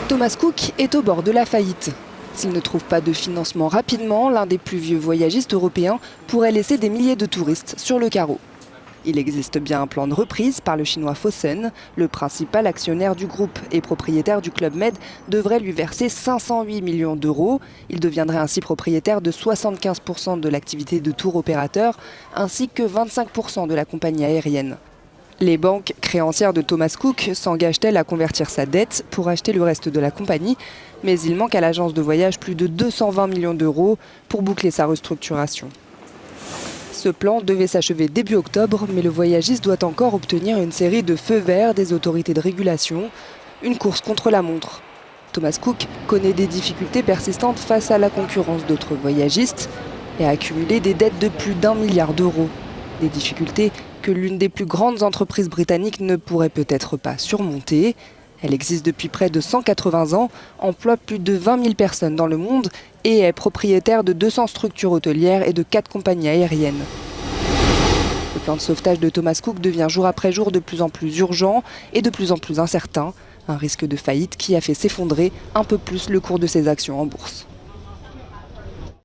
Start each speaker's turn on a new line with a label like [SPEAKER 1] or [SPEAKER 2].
[SPEAKER 1] Thomas Cook est au bord de la faillite. S'il ne trouve pas de financement rapidement, l'un des plus vieux voyagistes européens pourrait laisser des milliers de touristes sur le carreau. Il existe bien un plan de reprise par le chinois Fosun. Le principal actionnaire du groupe et propriétaire du Club Med devrait lui verser 508 millions d'euros. Il deviendrait ainsi propriétaire de 75% de l'activité de tour opérateur ainsi que 25% de la compagnie aérienne. Les banques créancières de Thomas Cook s'engagent-elles à convertir sa dette pour acheter le reste de la compagnie, mais il manque à l'agence de voyage plus de 220 millions d'euros pour boucler sa restructuration. Ce plan devait s'achever début octobre, mais le voyagiste doit encore obtenir une série de feux verts des autorités de régulation, une course contre la montre. Thomas Cook connaît des difficultés persistantes face à la concurrence d'autres voyagistes et a accumulé des dettes de plus d'1 milliard d'euros. Des difficultés que l'une des plus grandes entreprises britanniques ne pourrait peut-être pas surmonter. Elle existe depuis près de 180 ans, emploie plus de 20 000 personnes dans le monde et est propriétaire de 200 structures hôtelières et de 4 compagnies aériennes. Le plan de sauvetage de Thomas Cook devient jour après jour de plus en plus urgent et de plus en plus incertain. Un risque de faillite qui a fait s'effondrer un peu plus le cours de ses actions en bourse.